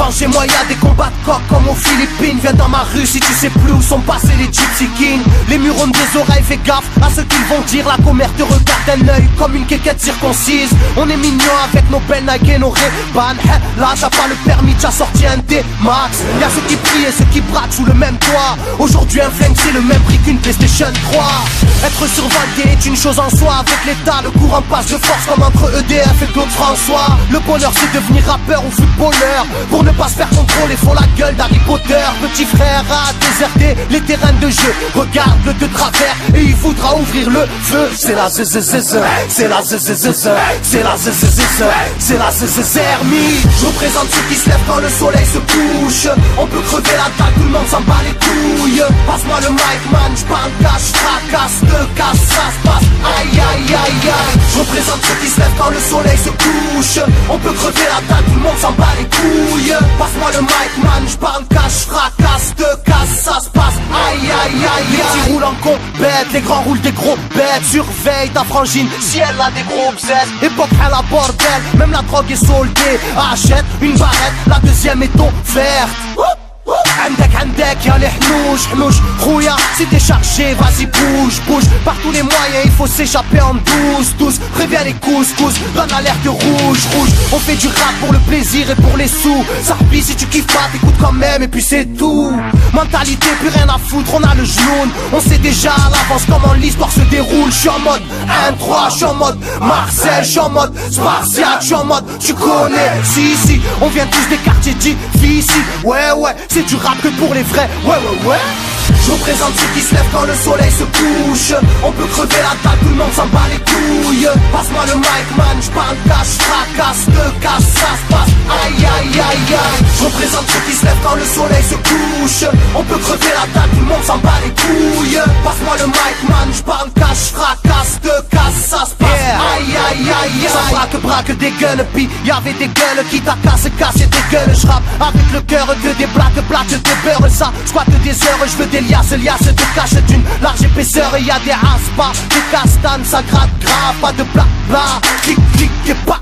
Devant chez moi y'a des combats de coq comme aux Philippines. Viens dans ma rue si tu sais plus où sont passés les Gypsy Kings. Les murs ont des oreilles, fais gaffe à ce qu'ils vont dire. La commère te regarde d'un œil comme une quéquette circoncise. On est mignon avec nos belles Nike et nos Ray-Ban. Là t'as pas le permis, t'as sorti un D-Max. Y'a ceux qui prient et ceux qui braquent sous le même toit. Aujourd'hui un flingue c'est le même prix qu'une PlayStation 3. Être survolté est une chose en soi. Avec l'état le courant passe de force comme entre EDF et Claude François. Le bonheur c'est devenir rappeur ou footballeur. Pour ne pas se faire contrôler faut la gueule d'Harry Potter. Petit frère a déserté les terrains de jeu. Regarde-le de travers et il voudra ouvrir le feu. C'est la zzzz, c'est la zzzz, c'est la zzzz, c'est la zzzermie. Je représente ceux qui se lèvent quand le soleil se couche. On peut crever la dalle, tout le monde s'en bat les couilles. Passe-moi le mic man, j'parle cash, fracasse, te casse, ça se passe. Aïe aïe aïe aïe. Je représente ceux qui se lèvent quand le soleil se couche. On peut crever la dalle, tout le monde s'en bat les couilles. Passe-moi le mic man, j'parle cash, fracasse, te casse, ça se passe. Aïe aïe aïe. Les petits roulent en compète, les grands roulent des gros bêtes. Surveille ta frangine si elle a des gros bzètes. Époque à la bordel, même la drogue est soldée. Achète une barrette, la deuxième est offerte. عندك يا الحنوش حنوش خويا si t'es chargé vas-y bouge bouge. Par tous les moyens il faut s'échapper en douce. Préviens les couscous, donne alerte rouge. On fait du rap pour le plaisir et pour les sous. Sarpi si tu kiffes pas t'écoutes quand même et puis c'est tout. Mentalité plus rien à foutre, on a le genou. On sait déjà à l'avance comment l'histoire se déroule. J'suis en mode 1-3, j'suis en mode Marcel, j'suis en mode Spartiate, j'suis en mode tu connais. Si on vient tous des quartiers difficiles. Ouais c'est du rap que pour les vrais. Ouais. Je représente ceux qui se lèvent quand le soleil se couche. On peut crever la dalle, tout le monde s'en bat les couilles. Passe-moi le mic man, j'parle cash, fracasse, te casse, ça se passe. Aïe aïe aïe aïe. Je représente ceux qui se lèvent quand le soleil se couche. On peut crever la dalle, tout le monde s'en bat les couilles. Passe-moi le mic man, j'parle cash, fracasse, te casse, ça se passe. Aïe aïe aïe aïe. Ça braque des gueules, pis y'avait des gueules qui t'a cassé des gueules. J'rappe avec le cœur que des blagues des beurres. Ça squatte des heures, j'veux des liasses te cache d'une large épaisseur. Et y'a des aspas, des castanes, ça gratte grave. Pas de blabla, clic et pas.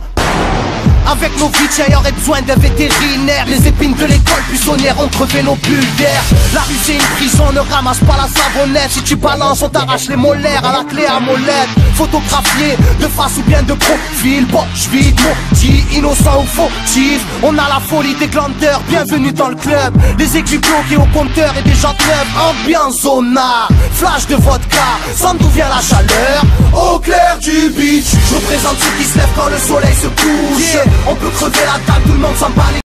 Avec nos vies, tiens, y'aurait besoin d'un vétérinaire. Les épines de l'école buissonnière ont crevé nos bulles d'air. La rue c'est une prison, ne ramasse pas la savonnette. Si tu balances, on t'arrache les molaires à la clé à molette. Photographié de face ou bien de profil. Bon, j'vide maudit, innocent ou fautif. On a la folie des glandeurs, bienvenue dans le club. Les aiguilles bloquées au compteur et des jantes neuves. Ambiance zona, flash de vodka. Sans d'où vient la chaleur, au clair du beach. Je représente ceux qui se lèvent quand le soleil se couche. On peut crever la dalle, tout le monde s'en bat les